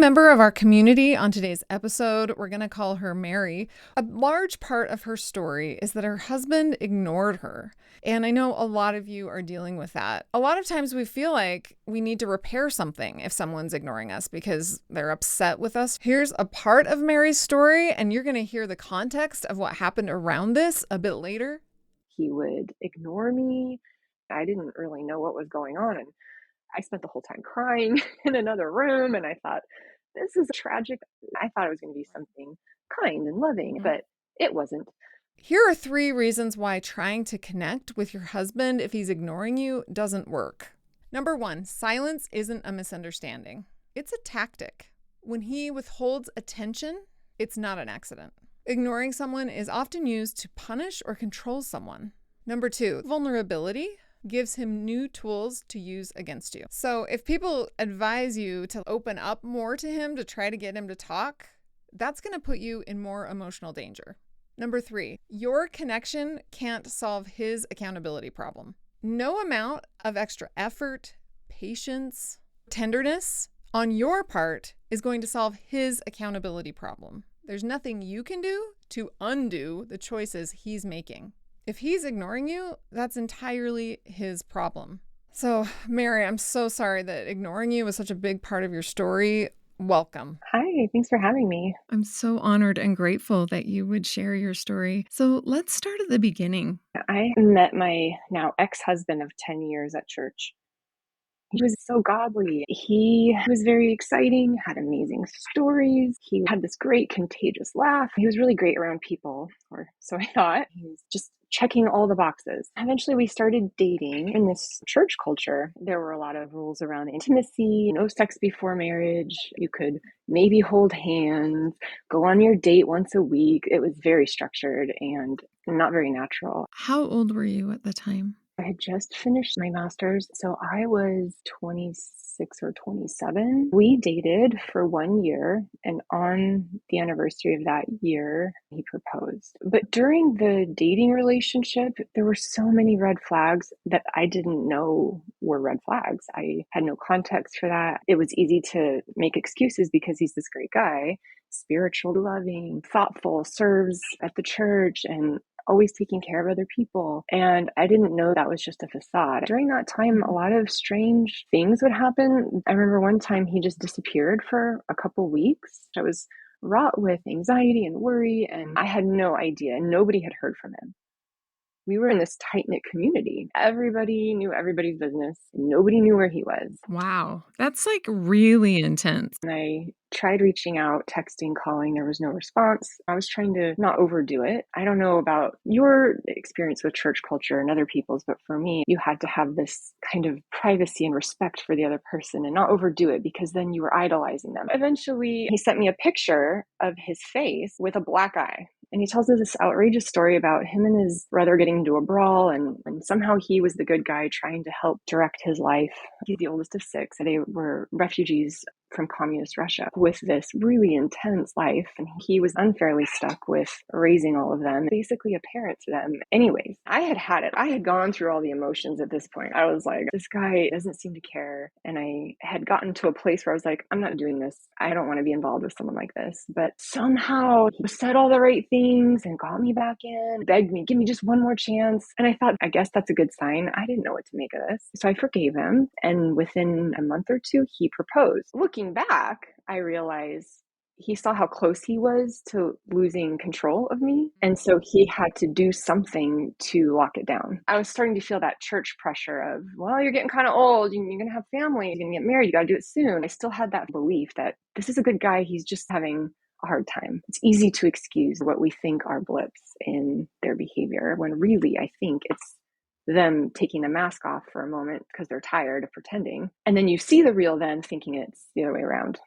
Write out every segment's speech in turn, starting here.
member of our community on today's episode. We're going to call her Mary. A large part of her story is that her husband ignored her. And I know a lot of you are dealing with that. A lot of times we feel like we need to repair something if someone's ignoring us because they're upset with us. Here's a part of Mary's story, and you're going to hear the context of what happened around this a bit later. He would ignore me. I didn't really know what was going on. And I spent the whole time crying in another room. And I thought, this is tragic. I thought it was going to be something kind and loving, but it wasn't. Here are 3 reasons why trying to connect with your husband if he's ignoring you doesn't work. Number 1, silence isn't a misunderstanding. It's a tactic. When he withholds attention, it's not an accident. Ignoring someone is often used to punish or control someone. Number 2, vulnerability gives him new tools to use against you. So if people advise you to open up more to him to try to get him to talk, that's going to put you in more emotional danger. Number 3, your connection can't solve his accountability problem. No amount of extra effort, patience, tenderness on your part is going to solve his accountability problem. There's nothing you can do to undo the choices he's making. If he's ignoring you, that's entirely his problem. So, Mary, I'm so sorry that ignoring you was such a big part of your story. Welcome. Hi, thanks for having me. I'm so honored and grateful that you would share your story. So let's start at the beginning. I met my now ex-husband of 10 years at church. He was so godly. He was very exciting, had amazing stories. He had this great contagious laugh. He was really great around people, or so I thought. He was just checking all the boxes. Eventually we started dating. In this church culture, there were a lot of rules around intimacy, no sex before marriage. You could maybe hold hands, go on your date once a week. It was very structured and not very natural. How old were you at the time? I had just finished my master's, so I was 26 or 27. We dated for 1 year, and on the anniversary of that year, he proposed. But during the dating relationship, there were so many red flags that I didn't know were red flags. I had no context for that. It was easy to make excuses because he's this great guy, spiritual, loving, thoughtful, serves at the church, and always taking care of other people. And I didn't know that was just a facade. During that time, a lot of strange things would happen. I remember one time he just disappeared for a couple weeks. I was wrought with anxiety and worry, and I had no idea. Nobody had heard from him. We were in this tight-knit community. Everybody knew everybody's business. Nobody knew where he was. Wow, that's like really intense. And I tried reaching out, texting, calling. There was no response. I was trying to not overdo it. I don't know about your experience with church culture and other people's, but for me, you had to have this kind of privacy and respect for the other person and not overdo it because then you were idolizing them. Eventually, he sent me a picture of his face with a black eye. And he tells us this outrageous story about him and his brother getting into a brawl, and somehow he was the good guy trying to help direct his life. He's the oldest of 6. They were refugees from communist Russia with this really intense life. And he was unfairly stuck with raising all of them, basically a parent to them. Anyways, I had it. I had gone through all the emotions at this point. I was like, this guy doesn't seem to care. And I had gotten to a place where I was like, I'm not doing this. I don't want to be involved with someone like this. But somehow he said all the right things and got me back in, begged me, give me just one more chance. And I thought, I guess that's a good sign. I didn't know what to make of this. So I forgave him. And within a month or 2, he proposed. Looking back, I realized he saw how close he was to losing control of me. And so he had to do something to lock it down. I was starting to feel that church pressure of, well, you're getting kind of old. You're going to have family. You're going to get married. You got to do it soon. I still had that belief that this is a good guy. He's just having a hard time. It's easy to excuse what we think are blips in their behavior when really I think it's them taking the mask off for a moment because they're tired of pretending. And then you see the real them thinking it's the other way around.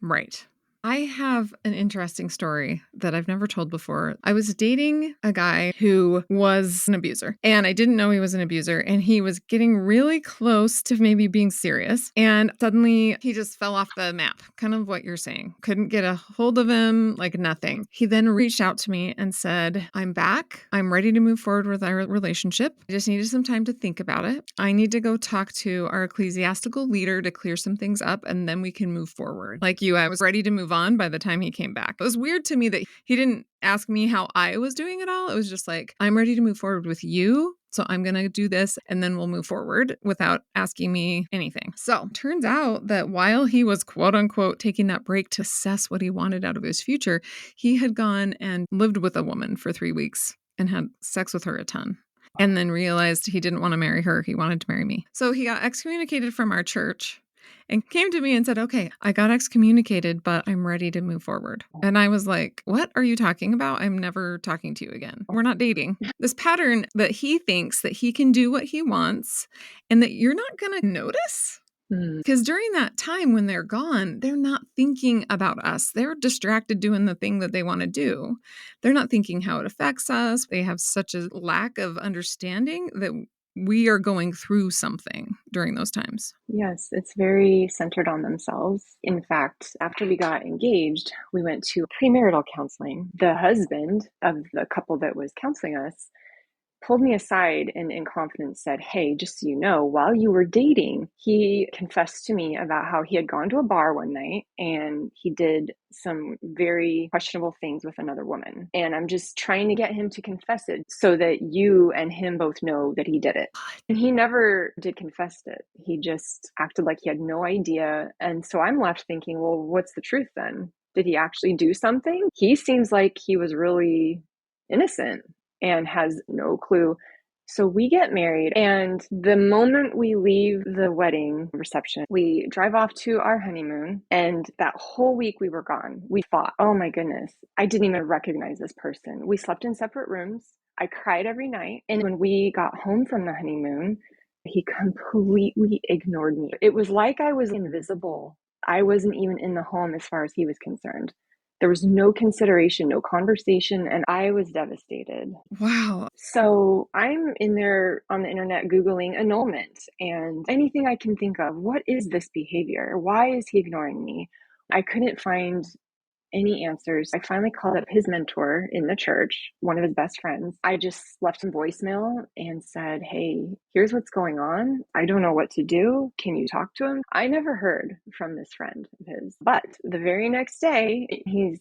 Right. I have an interesting story that I've never told before. I was dating a guy who was an abuser, and I didn't know he was an abuser, and he was getting really close to maybe being serious. And suddenly he just fell off the map, kind of what you're saying. Couldn't get a hold of him, like nothing. He then reached out to me and said, I'm back. I'm ready to move forward with our relationship. I just needed some time to think about it. I need to go talk to our ecclesiastical leader to clear some things up, and then we can move forward. Like you, I was ready to move on by the time he came back. It was weird to me that he didn't ask me how I was doing at all. It was just like, I'm ready to move forward with you. So I'm going to do this and then we'll move forward without asking me anything. So turns out that while he was quote unquote taking that break to assess what he wanted out of his future, he had gone and lived with a woman for 3 weeks and had sex with her a ton. And then realized he didn't want to marry her. He wanted to marry me. So he got excommunicated from our church and came to me and said, okay, I got excommunicated, but I'm ready to move forward. And I was like, what are you talking about? I'm never talking to you again. We're not dating. This pattern that he thinks that he can do what he wants and that you're not going to notice. Because during that time when they're gone, they're not thinking about us. They're distracted doing the thing that they want to do. They're not thinking how it affects us. They have such a lack of understanding that we are going through something during those times. Yes, it's very centered on themselves. In fact, after we got engaged, we went to premarital counseling. The husband of the couple that was counseling us pulled me aside and in confidence said, hey, just so you know, while you were dating, he confessed to me about how he had gone to a bar one night and he did some very questionable things with another woman. And I'm just trying to get him to confess it so that you and him both know that he did it. And he never did confess it. He just acted like he had no idea. And so I'm left thinking, well, what's the truth then? Did he actually do something? He seems like he was really innocent and has no clue. So we get married, and the moment we leave the wedding reception, we drive off to our honeymoon, and that whole week we were gone. We thought, oh my goodness, I didn't even recognize this person. We slept in separate rooms. I cried every night. And when we got home from the honeymoon, he completely ignored me. It was like I was invisible. I wasn't even in the home as far as he was concerned. There was no consideration, no conversation, and I was devastated. Wow. So I'm in there on the internet Googling annulment and anything I can think of. What is this behavior? Why is he ignoring me? I couldn't find any answers. I finally called up his mentor in the church, one of his best friends. I just left him voicemail and said, hey, here's what's going on. I don't know what to do. Can you talk to him? I never heard from this friend of his. But the very next day, he's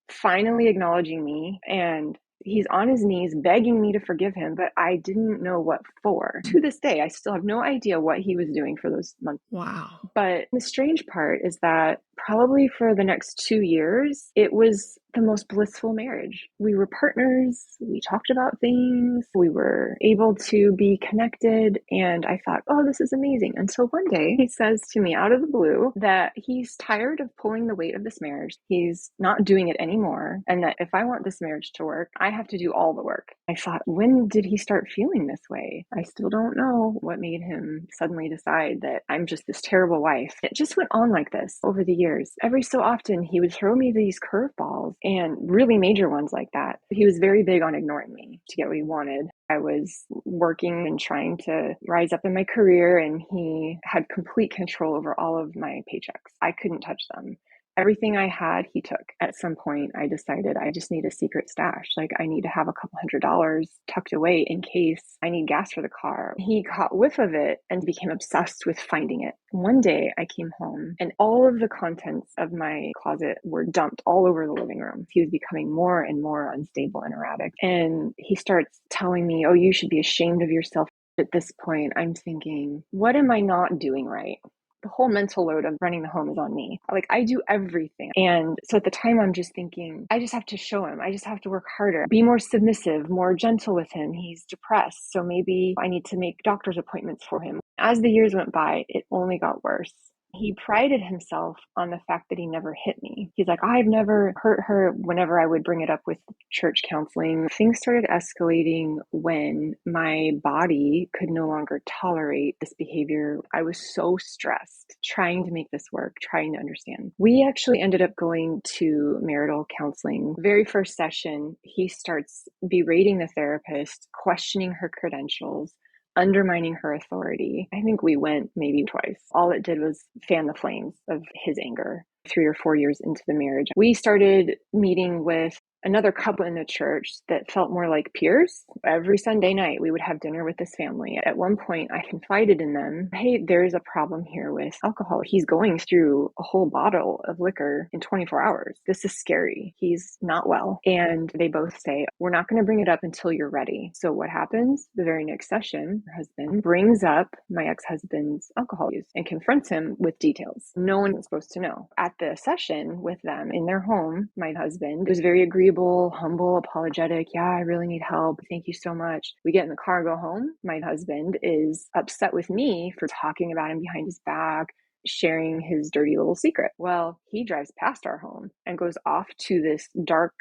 finally acknowledging me and he's on his knees begging me to forgive him, but I didn't know what for. To this day, I still have no idea what he was doing for those months. Wow. But the strange part is that probably for the next 2 years, it was the most blissful marriage. We were partners. We talked about things. We were able to be connected. And I thought, oh, this is amazing. Until one day he says to me out of the blue that he's tired of pulling the weight of this marriage. He's not doing it anymore. And that if I want this marriage to work, I have to do all the work. I thought, when did he start feeling this way? I still don't know what made him suddenly decide that I'm just this terrible wife. It just went on like this over the years. Every so often, he would throw me these curveballs and really major ones like that. He was very big on ignoring me to get what he wanted. I was working and trying to rise up in my career, and he had complete control over all of my paychecks. I couldn't touch them. Everything I had, he took. At some point, I decided I just need a secret stash. Like, I need to have a couple $100s tucked away in case I need gas for the car. He caught whiff of it and became obsessed with finding it. One day, I came home and all of the contents of my closet were dumped all over the living room. He was becoming more and more unstable and erratic. And he starts telling me, oh, you should be ashamed of yourself. At this point, I'm thinking, what am I not doing right? The whole mental load of running the home is on me. Like, I do everything. And so at the time, I'm just thinking, I just have to show him. I just have to work harder, be more submissive, more gentle with him. He's depressed. So maybe I need to make doctor's appointments for him. As the years went by, it only got worse. He prided himself on the fact that he never hit me. He's like, I've never hurt her. Whenever I would bring it up with church counseling, things started escalating when my body could no longer tolerate this behavior. I was so stressed trying to make this work, trying to understand. We actually ended up going to marital counseling. Very first session, he starts berating the therapist, questioning her credentials, undermining her authority. I think we went maybe twice. All it did was fan the flames of his anger. 3 or 4 years into the marriage, we started meeting with another couple in the church that felt more like peers. Every Sunday night, we would have dinner with this family. At one point, I confided in them, hey, there's a problem here with alcohol. He's going through a whole bottle of liquor in 24 hours. This is scary. He's not well. And they both say, we're not going to bring it up until you're ready. So what happens? The very next session, her husband brings up my ex-husband's alcohol use and confronts him with details. No one was supposed to know. At the session with them in their home, my husband was very agreeable, humble, apologetic. Yeah, I really need help. Thank you so much. We get in the car and go home. My husband is upset with me for talking about him behind his back, sharing his dirty little secret. Well, he drives past our home and goes off to this dark,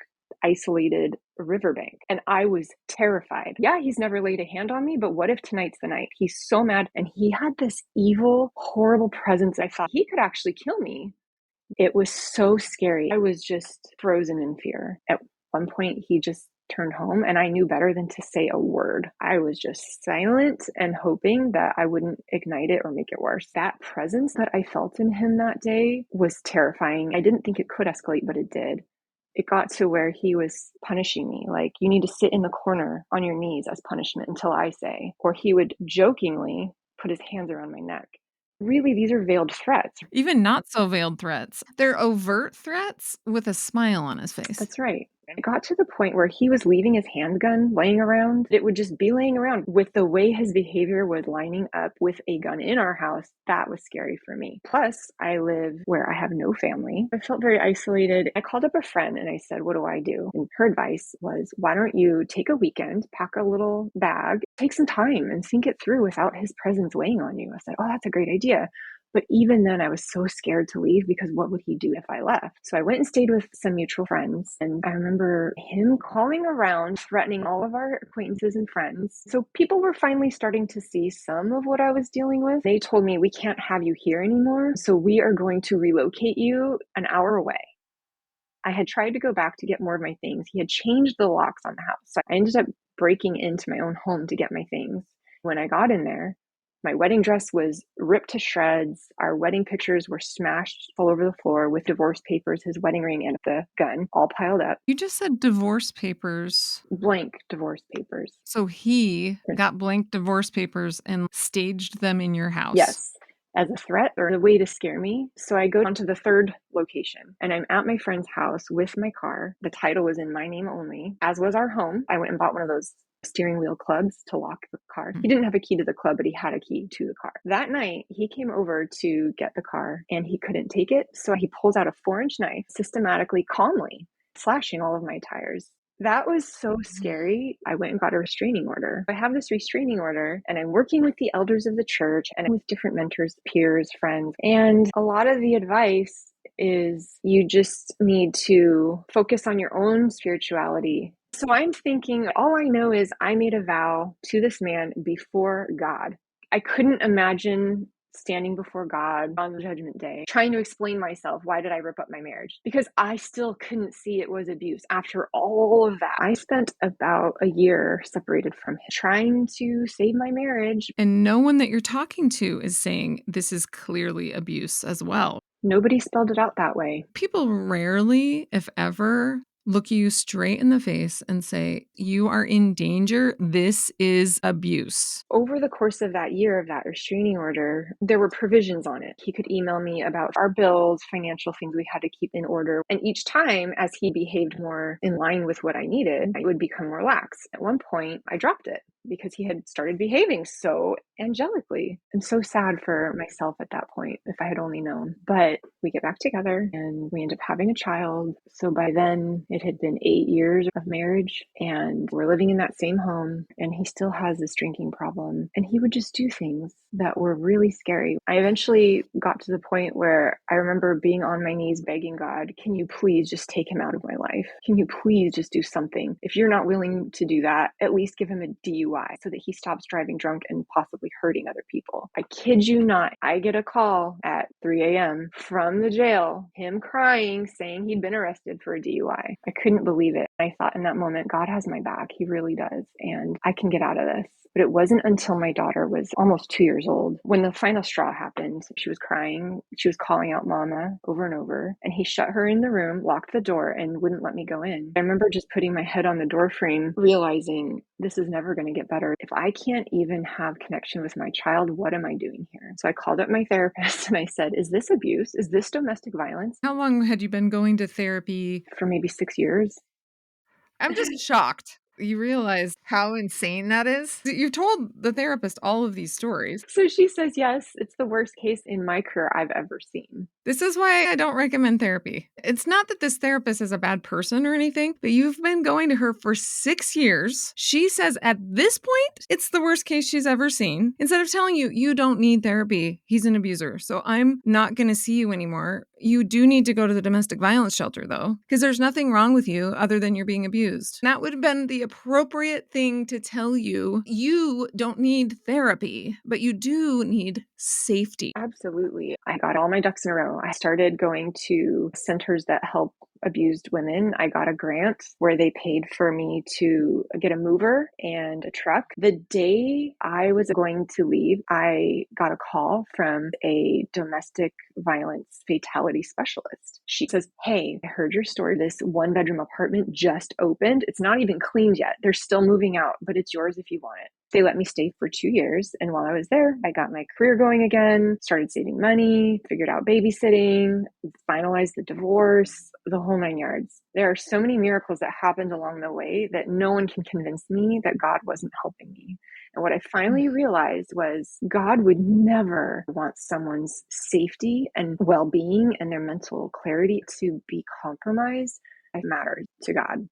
isolated riverbank. And I was terrified. Yeah, he's never laid a hand on me, but what if tonight's the night? He's so mad. And he had this evil, horrible presence. I thought he could actually kill me. It was so scary. I was just frozen in fear. At one point, he just turned home and I knew better than to say a word. I was just silent and hoping that I wouldn't ignite it or make it worse. That presence that I felt in him that day was terrifying. I didn't think it could escalate, but it did. It got to where he was punishing me. Like, you need to sit in the corner on your knees as punishment until I say. Or he would jokingly put his hands around my neck. Really, these are veiled threats. Even not so veiled threats. They're overt threats with a smile on his face. That's right. It got to the point where he was leaving his handgun laying around. It would just be laying around. With the way his behavior was lining up with a gun in our house, that was scary for me. Plus, I live where I have no family. I felt very isolated. I called up a friend and I said, what do I do? And her advice was, why don't you take a weekend, pack a little bag, take some time and think it through without his presence weighing on you. I said, oh, that's a great idea. But even then, I was so scared to leave because what would he do if I left? So I went and stayed with some mutual friends. And I remember him calling around, threatening all of our acquaintances and friends. So people were finally starting to see some of what I was dealing with. They told me, we can't have you here anymore. So we are going to relocate you an hour away. I had tried to go back to get more of my things. He had changed the locks on the house. So I ended up breaking into my own home to get my things. When I got in there, my wedding dress was ripped to shreds. Our wedding pictures were smashed all over the floor with divorce papers, his wedding ring, and the gun all piled up. You just said divorce papers. Blank divorce papers. So he got blank divorce papers and staged them in your house. Yes. As a threat or a way to scare me. So I go on to the third location and I'm at my friend's house with my car. The title was in my name only, as was our home. I went and bought one of those steering wheel clubs to lock the car. He didn't have a key to the club, but he had a key to the car. That night, he came over to get the car and he couldn't take it. So he pulls out a 4-inch knife, systematically, calmly slashing all of my tires. That was so scary. I went and got a restraining order. I have this restraining order and I'm working with the elders of the church and with different mentors, peers, friends. And a lot of the advice is you just need to focus on your own spirituality. So I'm thinking, all I know is I made a vow to this man before God. I couldn't imagine standing before God on the judgment day, trying to explain myself. Why did I rip up my marriage? Because I still couldn't see it was abuse after all of that. I spent about a year separated from him, trying to save my marriage. And no one that you're talking to is saying this is clearly abuse as well. Nobody spelled it out that way. People rarely, if ever, look you straight in the face and say, you are in danger. This is abuse. Over the course of that year of that restraining order, there were provisions on it. He could email me about our bills, financial things we had to keep in order. And each time, as he behaved more in line with what I needed, I would become more lax. At one point, I dropped it because he had started behaving so angelically. I'm so sad for myself at that point, if I had only known. But we get back together and we end up having a child. So by then, it had been 8 years of marriage and we're living in that same home and he still has this drinking problem and he would just do things that were really scary. I eventually got to the point where I remember being on my knees begging God, can you please just take him out of my life? Can you please just do something? If you're not willing to do that, at least give him a DUI so that he stops driving drunk and possibly hurting other people. I kid you not. I get a call at 3 a.m. from the jail, him crying, saying he'd been arrested for a DUI. I couldn't believe it. I thought in that moment, God has my back. He really does. And I can get out of this. But it wasn't until my daughter was almost 2 years old when the final straw happened. She was crying. She was calling out mama over and over. And he shut her in the room, locked the door, and wouldn't let me go in. I remember just putting my head on the door frame, realizing this is never going to get better. If I can't even have connection with my child, what am I doing here? So I called up my therapist and I said, is this abuse? Is this domestic violence? How long had you been going to therapy? For maybe 6 years. I'm just shocked. You realize how insane that is? You've told the therapist all of these stories. So she says, yes, it's the worst case in my career I've ever seen. This is why I don't recommend therapy. It's not that this therapist is a bad person or anything, but you've been going to her for 6 years. She says at this point, it's the worst case she's ever seen. Instead of telling you, you don't need therapy, he's an abuser, so I'm not going to see you anymore. You do need to go to the domestic violence shelter, though, because there's nothing wrong with you other than you're being abused. That would have been the appropriate thing to tell you. You don't need therapy, but you do need safety. Absolutely. I got all my ducks in a row. I started going to centers that help abused women. I got a grant where they paid for me to get a mover and a truck. The day I was going to leave, I got a call from a domestic violence fatality specialist. She says, hey, I heard your story. This 1-bedroom apartment just opened. It's not even cleaned yet. They're still moving out, but it's yours if you want it. They let me stay for 2 years. And while I was there, I got my career going again, started saving money, figured out babysitting, finalized the divorce, the whole 9 yards. There are so many miracles that happened along the way that no one can convince me that God wasn't helping me. And what I finally realized was God would never want someone's safety and well-being and their mental clarity to be compromised. It mattered to God.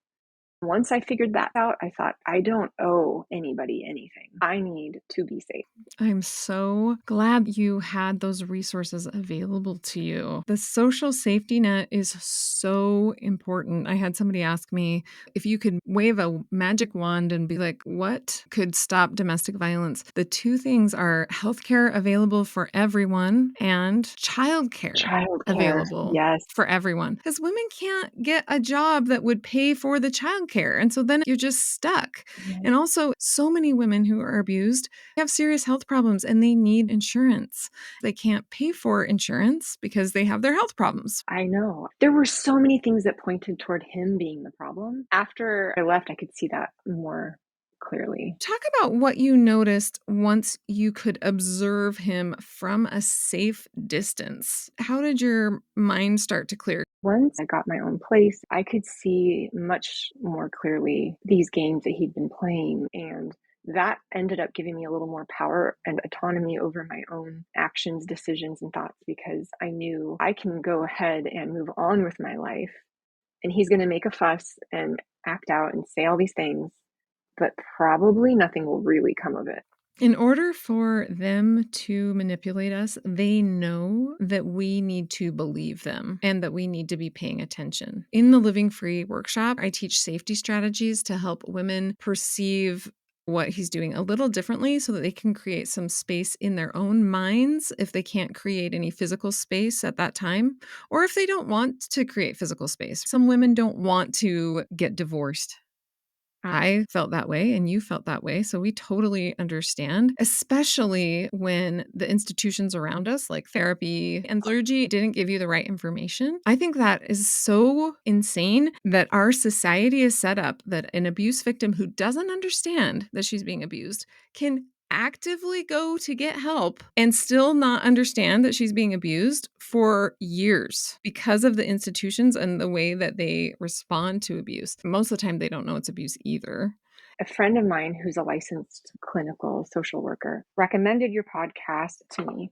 Once I figured that out, I thought, I don't owe anybody anything. I need to be safe. I'm so glad you had those resources available to you. The social safety net is so important. I had somebody ask me if you could wave a magic wand and be like, what could stop domestic violence? The two things are healthcare available for everyone and childcare available Yes. for everyone. Because women can't get a job that would pay for the childcare. And so then you're just stuck. Yes. And also, so many women who are abused have serious health problems and they need insurance. They can't pay for insurance because they have their health problems. I know. There were so many things that pointed toward him being the problem. After I left, I could see that more clearly. Talk about what you noticed once you could observe him from a safe distance. How did your mind start to clear? Once I got my own place, I could see much more clearly these games that he'd been playing, and that ended up giving me a little more power and autonomy over my own actions, decisions, and thoughts, because I knew I can go ahead and move on with my life. And he's going to make a fuss and act out and say all these things, but probably nothing will really come of it. In order for them to manipulate us, they know that we need to believe them and that we need to be paying attention. In the Living Free workshop, I teach safety strategies to help women perceive what he's doing a little differently so that they can create some space in their own minds if they can't create any physical space at that time, or if they don't want to create physical space. Some women don't want to get divorced. I felt that way and you felt that way. So we totally understand, especially when the institutions around us, like therapy and clergy, didn't give you the right information. I think that is so insane that our society is set up that an abuse victim who doesn't understand that she's being abused can actively go to get help and still not understand that she's being abused for years because of the institutions and the way that they respond to abuse. Most of the time, they don't know it's abuse either. A friend of mine who's a licensed clinical social worker recommended your podcast to me.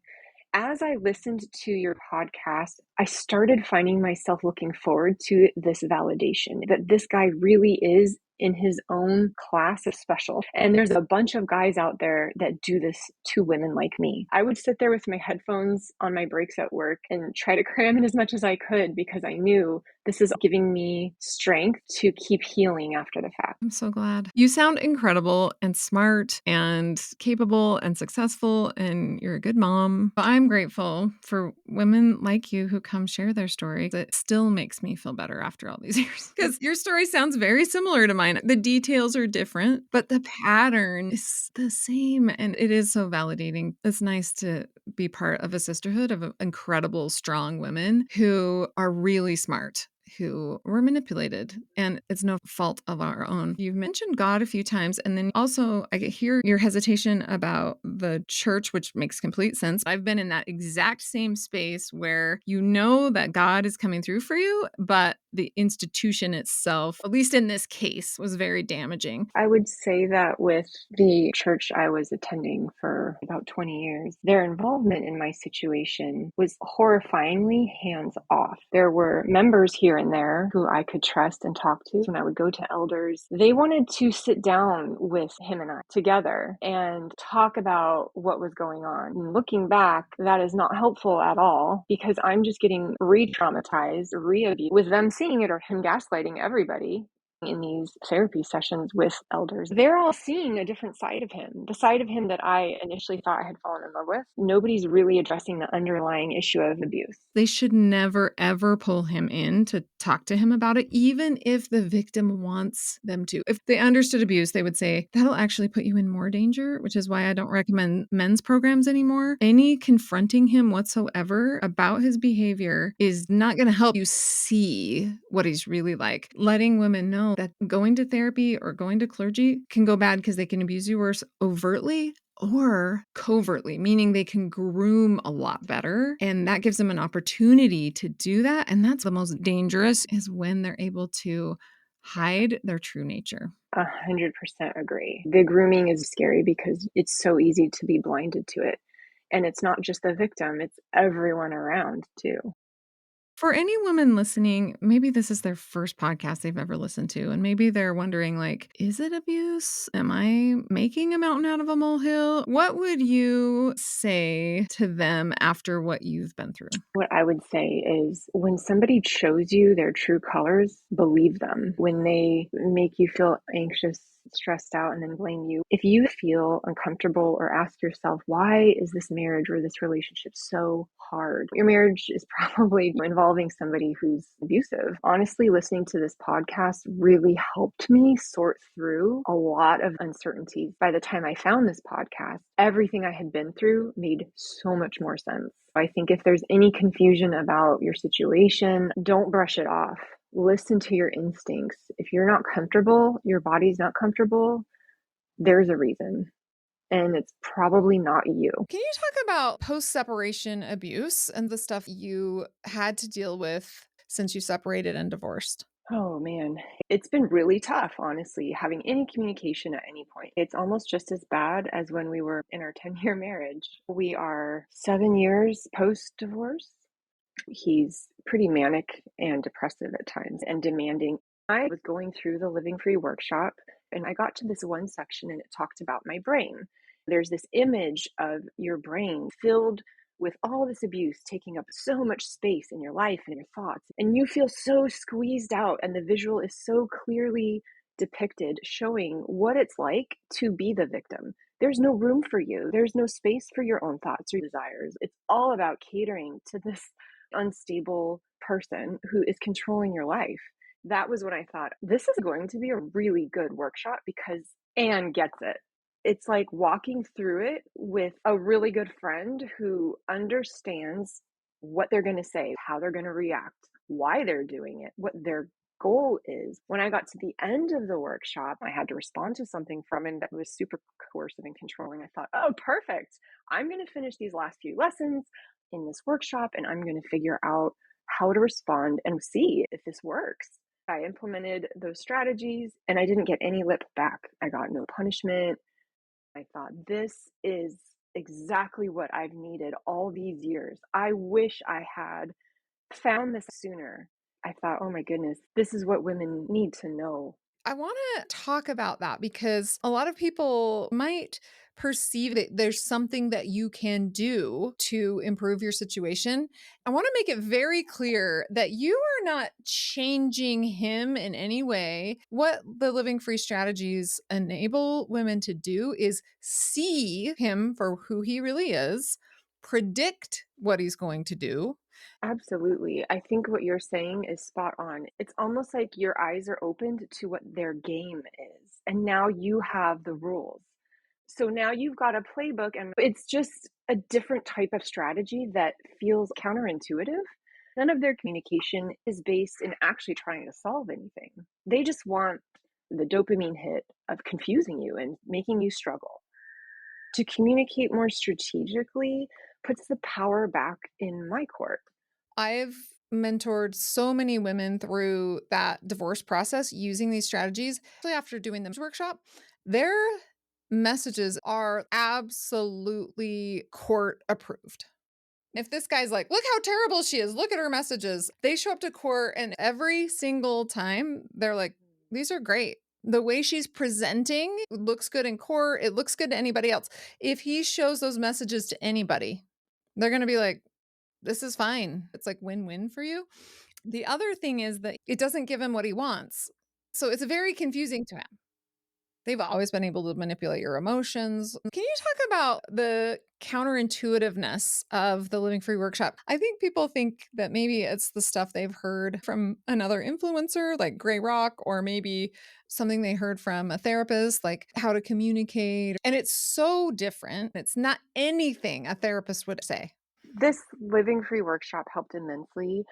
As I listened to your podcast, I started finding myself looking forward to this validation that this guy really is in his own class is special. And there's a bunch of guys out there that do this to women like me. I would sit there with my headphones on my breaks at work and try to cram in as much as I could because I knew this is giving me strength to keep healing after the fact. I'm so glad. You sound incredible and smart and capable and successful, and you're a good mom. I'm grateful for women like you who come share their story. It still makes me feel better after all these years because your story sounds very similar to mine. The details are different, but the pattern is the same. And it is so validating. It's nice to be part of a sisterhood of incredible, strong women who are really smart, who were manipulated, and it's no fault of our own. You've mentioned God a few times, and then also I hear your hesitation about the church, which makes complete sense. I've been in that exact same space where you know that God is coming through for you, but the institution itself, at least in this case, was very damaging. I would say that with the church I was attending for about 20 years, their involvement in my situation was horrifyingly hands off. There were members here and there who I could trust and talk to. When I would go to elders, they wanted to sit down with him and I together and talk about what was going on. And looking back, that is not helpful at all because I'm just getting re-traumatized, re-abused with them seeing it or him gaslighting everybody. In these therapy sessions with elders, they're all seeing a different side of him, the side of him that I initially thought I had fallen in love with. Nobody's really addressing the underlying issue of abuse. They should never, ever pull him in to talk to him about it, even if the victim wants them to. If they understood abuse, they would say, that'll actually put you in more danger, which is why I don't recommend men's programs anymore. Any confronting him whatsoever about his behavior is not going to help you see what he's really like. Letting women know that going to therapy or going to clergy can go bad because they can abuse you worse overtly or covertly, meaning they can groom a lot better. And that gives them an opportunity to do that. And that's the most dangerous, is when they're able to hide their true nature. 100% agree. The grooming is scary because it's so easy to be blinded to it. And it's not just the victim, it's everyone around too. For any woman listening, maybe this is their first podcast they've ever listened to, and maybe they're wondering, like, is it abuse? Am I making a mountain out of a molehill? What would you say to them after what you've been through? What I would say is when somebody shows you their true colors, believe them. When they make you feel anxious, stressed out, and then blame you, if you feel uncomfortable or ask yourself, why is this marriage or this relationship so hard? Your marriage is probably involving somebody who's abusive. Honestly, listening to this podcast really helped me sort through a lot of uncertainties. By the time I found this podcast, everything I had been through made so much more sense. I think if there's any confusion about your situation, don't brush it off. Listen to your instincts. If you're not comfortable, your body's not comfortable, there's a reason. And it's probably not you. Can you talk about post-separation abuse and the stuff you had to deal with since you separated and divorced? Oh man, it's been really tough, honestly, having any communication at any point. It's almost just as bad as when we were in our 10-year marriage. We are 7 years post-divorce. He's pretty manic and depressive at times and demanding. I was going through the Living Free workshop and I got to this one section and it talked about my brain. There's this image of your brain filled with all this abuse taking up so much space in your life and your thoughts, and you feel so squeezed out, and the visual is so clearly depicted, showing what it's like to be the victim. There's no room for you. There's no space for your own thoughts or desires. It's all about catering to this unstable person who is controlling your life. That was when I thought, this is going to be a really good workshop because Anne gets it. It's like walking through it with a really good friend who understands what they're going to say, how they're going to react, why they're doing it, what their goal is. When I got to the end of the workshop, I had to respond to something from him that was super coercive and controlling. I thought, oh, perfect. I'm going to finish these last few lessons in this workshop and I'm going to figure out how to respond and see if this works. I implemented those strategies and I didn't get any lip back. I got no punishment. I thought, this is exactly what I've needed all these years. I wish I had found this sooner. I thought, oh my goodness, this is what women need to know. I want to talk about that because a lot of people might perceive that there's something that you can do to improve your situation. I want to make it very clear that you are not changing him in any way. What the Living Free strategies enable women to do is see him for who he really is, predict what he's going to do. Absolutely. I think what you're saying is spot on. It's almost like your eyes are opened to what their game is, and now you have the rules. So now you've got a playbook, and it's just a different type of strategy that feels counterintuitive. None of their communication is based in actually trying to solve anything. They just want the dopamine hit of confusing you and making you struggle. To communicate more strategically puts the power back in my court. I've mentored so many women through that divorce process using these strategies. Actually, after doing the workshop, their messages are absolutely court approved. If this guy's like, look how terrible she is, look at her messages, they show up to court and every single time they're like, these are great. The way she's presenting looks good in court. It looks good to anybody else. If he shows those messages to anybody, they're going to be like, this is fine. It's like win-win for you. The other thing is that it doesn't give him what he wants. So it's very confusing to him. They've always been able to manipulate your emotions. Can you talk about the counterintuitiveness of the Living Free workshop? I think people think that maybe it's the stuff they've heard from another influencer like Gray Rock, or maybe something they heard from a therapist, like how to communicate. And it's so different. It's not anything a therapist would say. This Living Free workshop helped immensely.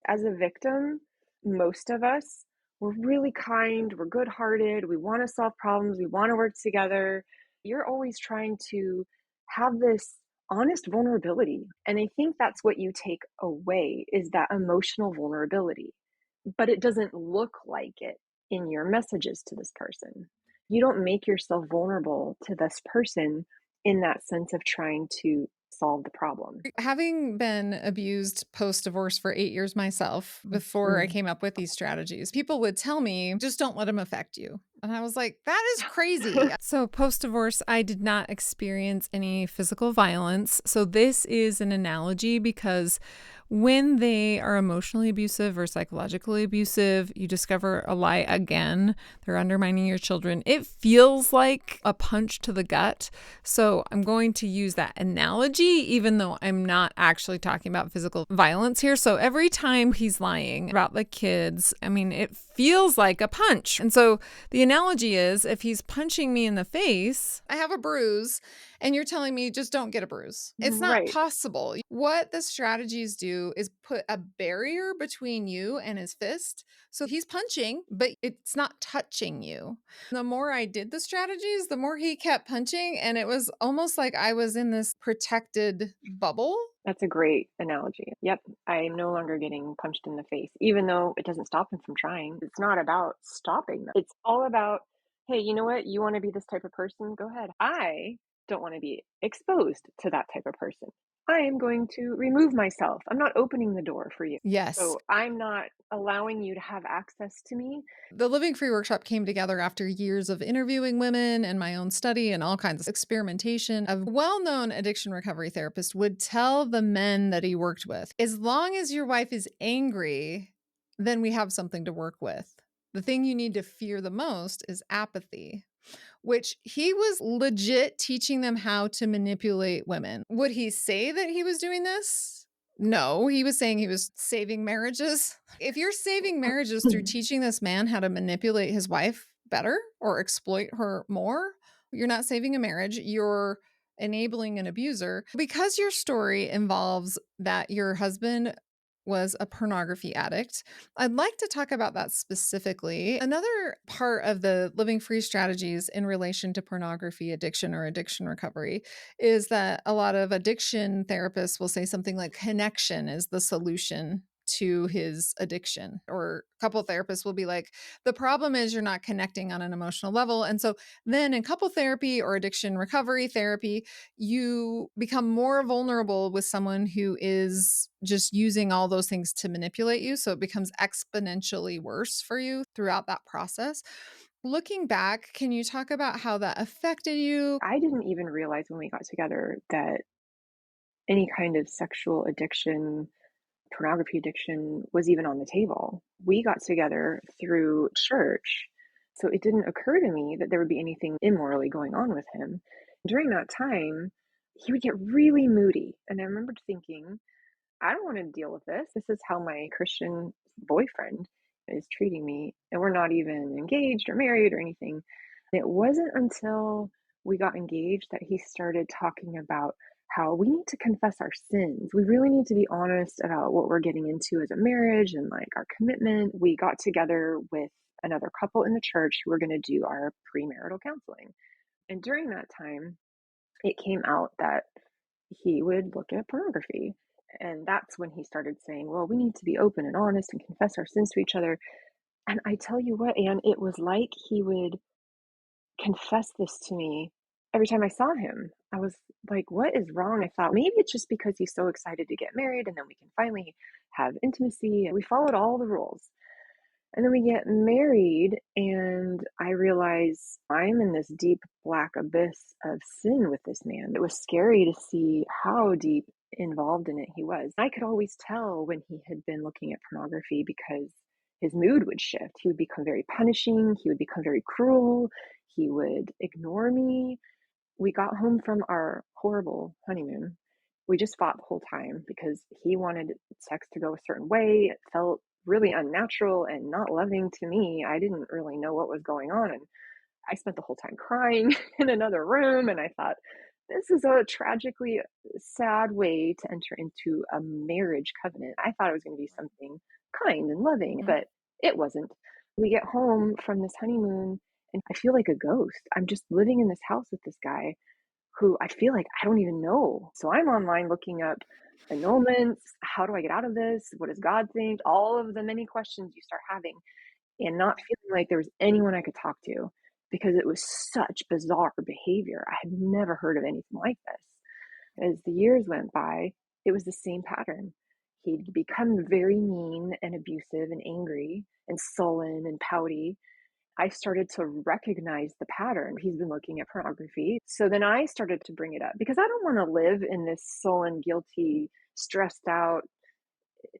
As a victim, most of us, we're really kind, we're good-hearted, we want to solve problems, we want to work together. You're always trying to have this honest vulnerability. And I think that's what you take away is that emotional vulnerability. But it doesn't look like it in your messages to this person. You don't make yourself vulnerable to this person in that sense of trying to solve the problem. Having been abused post divorce for 8 years myself, before I Mm. came up with these strategies, people would tell me, just don't let him affect you. And I was like, that is crazy. So, post divorce, I did not experience any physical violence. So, this is an analogy because when they are emotionally abusive or psychologically abusive, you discover a lie again. They're undermining your children. It feels like a punch to the gut. So I'm going to use that analogy, even though I'm not actually talking about physical violence here. So every time he's lying about the kids, I mean, it feels like a punch. And so the analogy is if he's punching me in the face, I have a bruise, and you're telling me just don't get a bruise. It's not Right. possible. What the strategies do is put a barrier between you and his fist. So he's punching, but it's not touching you. The more I did the strategies, the more he kept punching. And it was almost like I was in this protected bubble. That's a great analogy. Yep. I'm no longer getting punched in the face, even though it doesn't stop him from trying. It's not about stopping them. It's all about, hey, you know what? You want to be this type of person? Go ahead. I don't want to be exposed to that type of person. I am going to remove myself. I'm not opening the door for you. Yes. So I'm not allowing you to have access to me. The Living Free workshop came together after years of interviewing women and my own study and all kinds of experimentation. A well-known addiction recovery therapist would tell the men that he worked with, as long as your wife is angry, then we have something to work with. The thing you need to fear the most is apathy, which he was legit teaching them how to manipulate women. Would he say that he was doing this? No, he was saying he was saving marriages. If you're saving marriages through teaching this man how to manipulate his wife better or exploit her more, you're not saving a marriage. You're enabling an abuser. Because your story involves that your husband was a pornography addict, I'd like to talk about that specifically. Another part of the Living Free strategies in relation to pornography addiction or addiction recovery is that a lot of addiction therapists will say something like connection is the solution to his addiction. Or couple therapists will be like, the problem is you're not connecting on an emotional level. And so then in couple therapy or addiction recovery therapy, you become more vulnerable with someone who is just using all those things to manipulate you. So it becomes exponentially worse for you throughout that process. Looking back, can you talk about how that affected you? I didn't even realize when we got together that any kind of sexual addiction, pornography addiction was even on the table. We got together through church, so it didn't occur to me that there would be anything immorally going on with him. During that time, he would get really moody, and I remembered thinking, I don't want to deal with this. This is how my Christian boyfriend is treating me, and we're not even engaged or married or anything. And it wasn't until we got engaged that he started talking about how we need to confess our sins. We really need to be honest about what we're getting into as a marriage and like our commitment. We got together with another couple in the church who were going to do our premarital counseling. And during that time, it came out that he would look at pornography. And that's when he started saying, well, we need to be open and honest and confess our sins to each other. And I tell you what, Anne, it was like he would confess this to me every time I saw him. I was like, what is wrong? I thought maybe it's just because he's so excited to get married and then we can finally have intimacy. And we followed all the rules. And then we get married, and I realize I'm in this deep black abyss of sin with this man. It was scary to see how deep involved in it he was. I could always tell when he had been looking at pornography because his mood would shift. He would become very punishing, he would become very cruel, he would ignore me. We got home from our horrible honeymoon. We just fought the whole time because he wanted sex to go a certain way. It felt really unnatural and not loving to me. I didn't really know what was going on. And I spent the whole time crying in another room. And I thought, this is a tragically sad way to enter into a marriage covenant. I thought it was going to be something kind and loving, but it wasn't. We get home from this honeymoon and I feel like a ghost. I'm just living in this house with this guy who I feel like I don't even know. So I'm online looking up annulments. How do I get out of this? What does God think? All of the many questions you start having and not feeling like there was anyone I could talk to because it was such bizarre behavior. I had never heard of anything like this. As the years went by, it was the same pattern. He'd become very mean and abusive and angry and sullen and pouty. I started to recognize the pattern. He's been looking at pornography. So then I started to bring it up because I don't want to live in this sullen, guilty, stressed out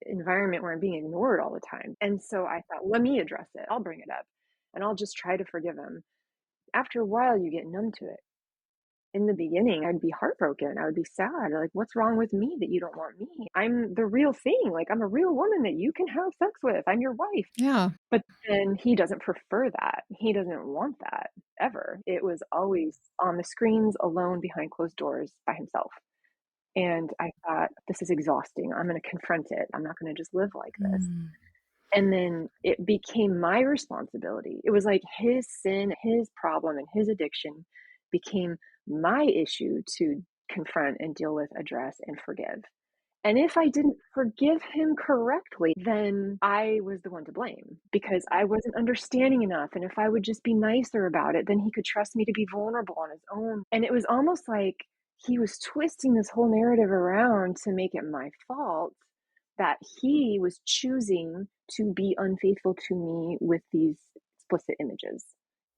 environment where I'm being ignored all the time. And so I thought, let me address it. I'll bring it up and I'll just try to forgive him. After a while, you get numb to it. In the beginning, I'd be heartbroken. I would be sad. Like, what's wrong with me that you don't want me? I'm the real thing. Like, I'm a real woman that you can have sex with. I'm your wife. Yeah. But then he doesn't prefer that. He doesn't want that ever. It was always on the screens, alone behind closed doors by himself. And I thought, this is exhausting. I'm going to confront it. I'm not going to just live like this. And then it became my responsibility. It was like his sin, his problem, and his addiction became my issue to confront and deal with, address, and forgive. And if I didn't forgive him correctly, then I was the one to blame because I wasn't understanding enough. And if I would just be nicer about it, then he could trust me to be vulnerable on his own. And it was almost like he was twisting this whole narrative around to make it my fault that he was choosing to be unfaithful to me with these explicit images.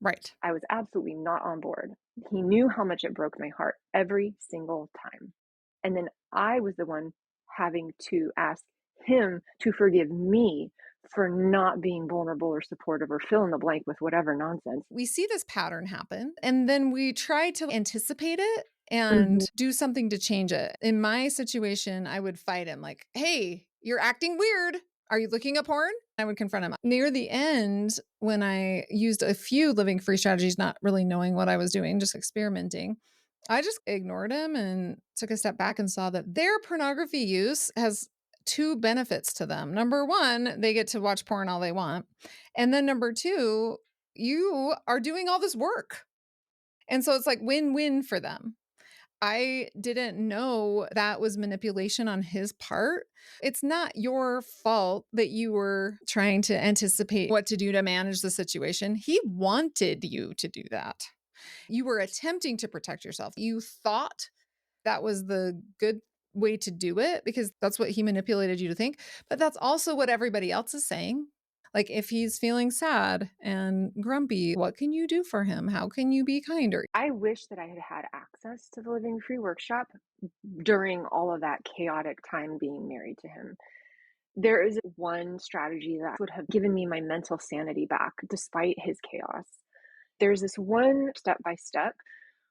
Right. I was absolutely not on board. He knew how much it broke my heart every single time. And then I was the one having to ask him to forgive me for not being vulnerable or supportive or fill in the blank with whatever nonsense. We see this pattern happen and then we try to anticipate it Mm-hmm. and do something to change it. In my situation, I would fight him like, hey, you're acting weird. Are you looking at porn? I would confront him. Near the end, when I used a few living free strategies, not really knowing what I was doing, just experimenting, I just ignored him and took a step back and saw that their pornography use has two benefits to them. Number one, they get to watch porn all they want. And then number two, you are doing all this work. And so it's like win-win for them. I didn't know that was manipulation on his part. It's not your fault that you were trying to anticipate what to do to manage the situation. He wanted you to do that. You were attempting to protect yourself. You thought that was the good way to do it because that's what he manipulated you to think. But that's also what everybody else is saying. Like, if he's feeling sad and grumpy, what can you do for him? How can you be kinder? I wish that I had had access to the Living Free workshop during all of that chaotic time being married to him. There is one strategy that would have given me my mental sanity back despite his chaos. There's this one step by step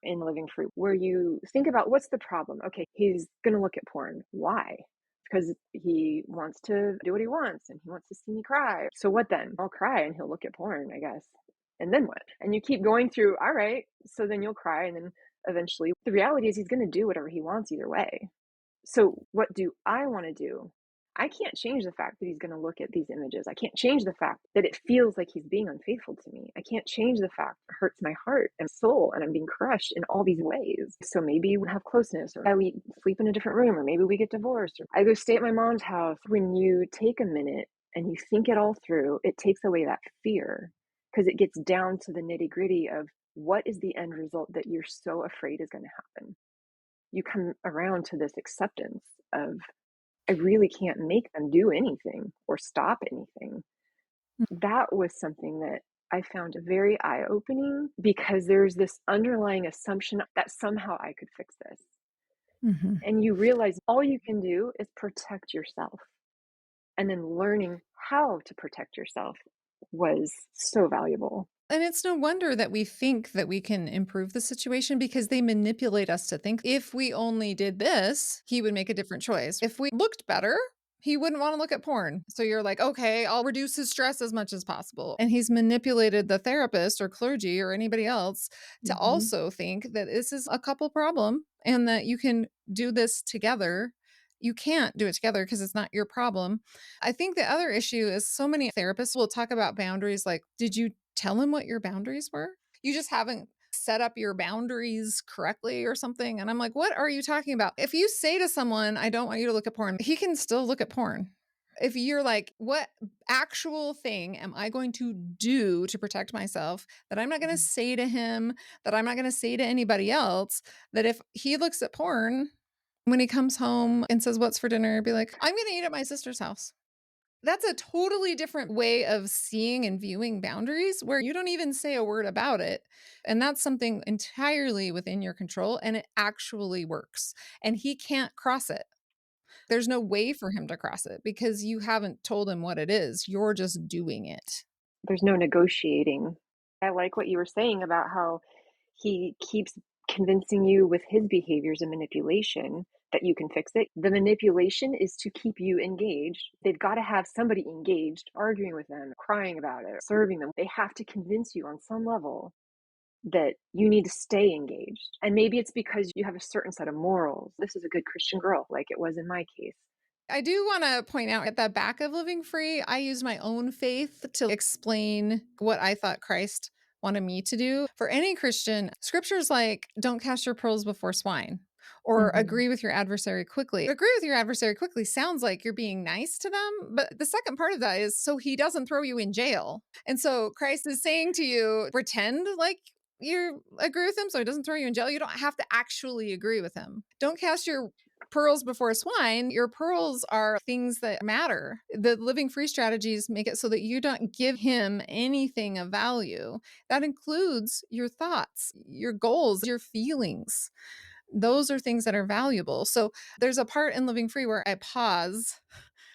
in Living Free where you think about what's the problem. Okay, he's going to look at porn. Why? Because he wants to do what he wants and he wants to see me cry. So what then? I'll cry and he'll look at porn, I guess. And then what? And you keep going through, all right, so then you'll cry. And then eventually, the reality is he's going to do whatever he wants either way. So what do I want to do? I can't change the fact that he's going to look at these images. I can't change the fact that it feels like he's being unfaithful to me. I can't change the fact it hurts my heart and soul and I'm being crushed in all these ways. So maybe we have closeness, or we sleep in a different room, or maybe we get divorced, or I go stay at my mom's house. When you take a minute and you think it all through, it takes away that fear because it gets down to the nitty gritty of what is the end result that you're so afraid is going to happen. You come around to this acceptance of, I really can't make them do anything or stop anything. That was something that I found very eye-opening because there's this underlying assumption that somehow I could fix this. Mm-hmm. And you realize all you can do is protect yourself. And then learning how to protect yourself was so valuable. And it's no wonder that we think that we can improve the situation because they manipulate us to think if we only did this, he would make a different choice. If we looked better, he wouldn't want to look at porn. So you're like, okay, I'll reduce his stress as much as possible. And he's manipulated the therapist or clergy or anybody else to also think that this is a couple problem and that you can do this together. You can't do it together because it's not your problem. I think the other issue is so many therapists will talk about boundaries like, did you tell him what your boundaries were? You just haven't set up your boundaries correctly or something. And I'm like, what are you talking about? If you say to someone, I don't want you to look at porn, he can still look at porn. If you're like, what actual thing am I going to do to protect myself that I'm not going to say to him, that I'm not going to say to anybody else, that if he looks at porn when he comes home and says, what's for dinner, be like, I'm going to eat at my sister's house. That's a totally different way of seeing and viewing boundaries where you don't even say a word about it. And that's something entirely within your control and it actually works. And he can't cross it. There's no way for him to cross it because you haven't told him what it is. You're just doing it. There's no negotiating. I like what you were saying about how he keeps convincing you with his behaviors and manipulation that you can fix it. The manipulation is to keep you engaged. They've got to have somebody engaged, arguing with them, crying about it, serving them. They have to convince you on some level that you need to stay engaged. And maybe it's because you have a certain set of morals. This is a good Christian girl, like it was in my case. I do want to point out at the back of Living Free, I use my own faith to explain what I thought Christ wanted me to do. For any Christian, scriptures like, don't cast your pearls before swine, or agree with your adversary quickly. Agree with your adversary quickly sounds like you're being nice to them. But the second part of that is so he doesn't throw you in jail. And so Christ is saying to you, pretend like you agree with him so he doesn't throw you in jail. You don't have to actually agree with him. Don't cast your pearls before swine. Your pearls are things that matter. The Living Free strategies make it so that you don't give him anything of value. That includes your thoughts, your goals, your feelings. Those are things that are valuable. So there's a part in Living Free where I pause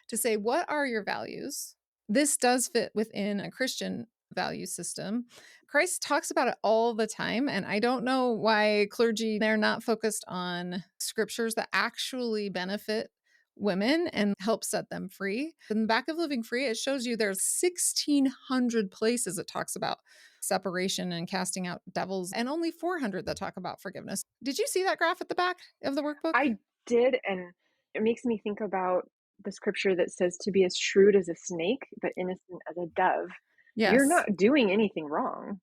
to say, what are your values? This does fit within a Christian value system. Christ talks about it all the time. And I don't know why clergy, they're not focused on scriptures that actually benefit women and help set them free. In the back of Living Free, it shows you there's 1,600 places it talks about separation and casting out devils, and only 400 that talk about forgiveness. Did you see that graph at the back of the workbook? I did, and it makes me think about the scripture that says to be as shrewd as a snake, but innocent as a dove. Yes. You're not doing anything wrong,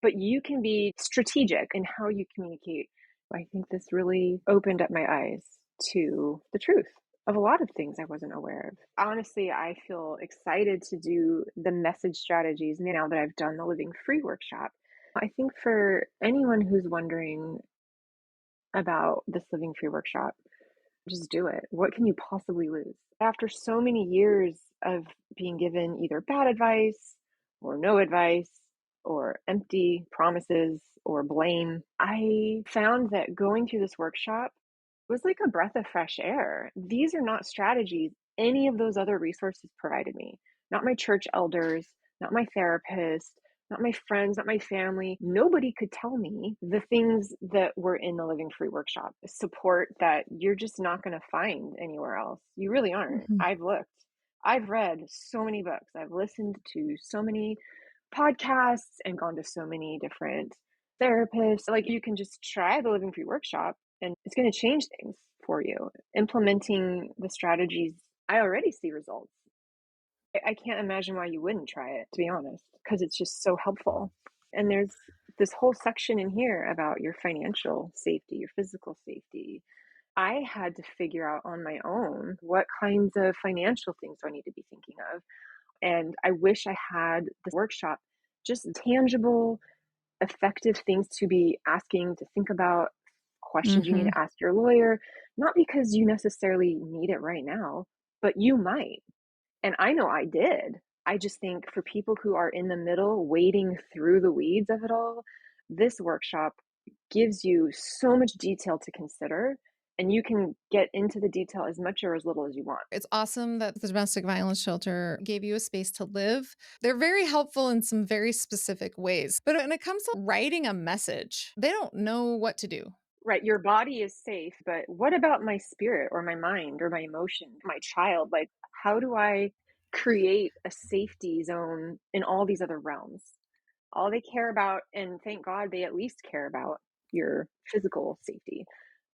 but you can be strategic in how you communicate I think this really opened up my eyes to the truth of a lot of things I wasn't aware of. Honestly, I feel excited to do the message strategies now that I've done the Living Free workshop. I think for anyone who's wondering about this Living Free workshop, just do it. What can you possibly lose? After so many years of being given either bad advice or no advice or empty promises or blame, I found that going through this workshop was like a breath of fresh air. These are not strategies any of those other resources provided me. Not my church elders, not my therapist, not my friends, not my family. Nobody could tell me the things that were in the Living Free workshop. Support that you're just not going to find anywhere else. You really aren't. Mhm. I've looked. I've read so many books. I've listened to so many podcasts and gone to so many different therapists. Like, you can just try the Living Free workshop and it's going to change things for you. Implementing the strategies, I already see results. I can't imagine why you wouldn't try it, to be honest, because it's just so helpful. And there's this whole section in here about your financial safety, your physical safety. I had to figure out on my own what kinds of financial things do I need to be thinking of. And I wish I had this workshop, just tangible, effective things to be asking, to think about, questions you need Mhm. to ask your lawyer, not because you necessarily need it right now, but you might. And I know I did. I just think for people who are in the middle, wading through the weeds of it all, this workshop gives you so much detail to consider, and you can get into the detail as much or as little as you want. It's awesome that the domestic violence shelter gave you a space to live. They're very helpful in some very specific ways. But when it comes to writing a message, they don't know what to do. Right, your body is safe, but what about my spirit or my mind or my emotion, my child? Like, how do I create a safety zone in all these other realms? All they care about, and thank God they at least care about your physical safety.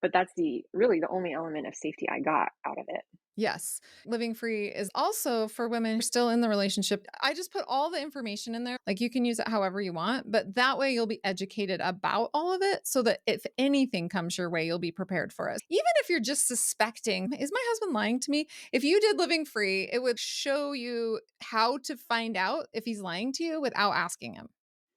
But that's the only element of safety I got out of it. Yes. Living free is also for women who are still in the relationship. I just put all the information in there. Like, you can use it however you want, but that way you'll be educated about all of it so that if anything comes your way, you'll be prepared for it. Even if you're just suspecting, is my husband lying to me? If you did living free, it would show you how to find out if he's lying to you without asking him.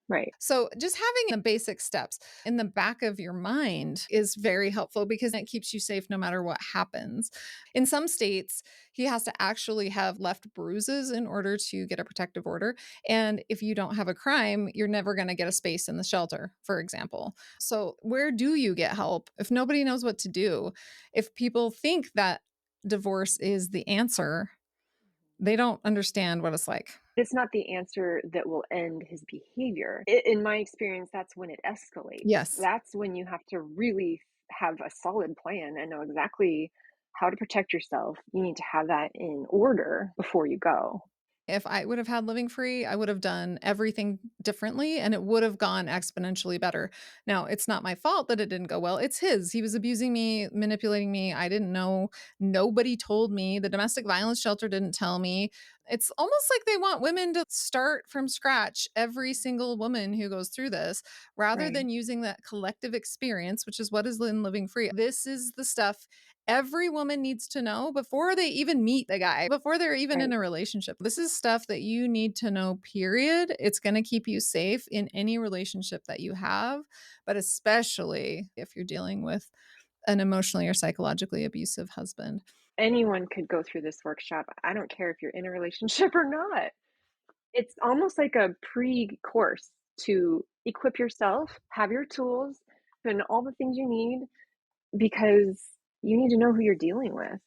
Right. So, just having the basic steps in the back of your mind is very helpful because it keeps you safe no matter what happens. In some states, he has to actually have left bruises in order to get a protective order. And if you don't have a crime, you're never going to get a space in the shelter, for example. So, where do you get help if nobody knows what to do? If people think that divorce is the answer, they don't understand what it's like. It's not the answer that will end his behavior. In my experience, that's when it escalates. Yes. That's when you have to really have a solid plan and know exactly how to protect yourself. You need to have that in order before you go. If I would have had living free, I would have done everything differently and it would have gone exponentially better. Now, it's not my fault that it didn't go well. It's his. He was abusing me, manipulating me. I didn't know. Nobody told me. The domestic violence shelter didn't tell me. It's almost like they want women to start from scratch, every single woman who goes through this, rather Right. than using that collective experience, which is what is in living free. This is the stuff every woman needs to know before they even meet the guy, before they're even in Right. a relationship. This is stuff that you need to know, period. It's going to keep you safe in any relationship that you have, but especially if you're dealing with an emotionally or psychologically abusive husband. Anyone could go through this workshop. I don't care if you're in a relationship or not. It's almost like a pre-course to equip yourself, have your tools, and all the things you need because you need to know who you're dealing with.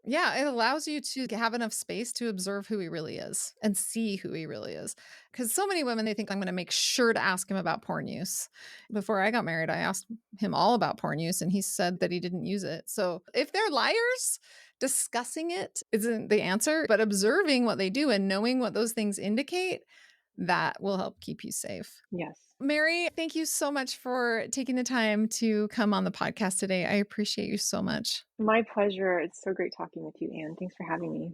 Yeah, it allows you to have enough space to observe who he really is and see who he really is. Because so many women, they think I'm going to make sure to ask him about porn use. Before I got married, I asked him all about porn use and he said that he didn't use it. So if they're liars, discussing it isn't the answer, but observing what they do and knowing what those things indicate, that will help keep you safe. Yes. Mary, thank you so much for taking the time to come on the podcast today. I appreciate you so much. My pleasure. It's so great talking with you, Anne. Thanks for having me.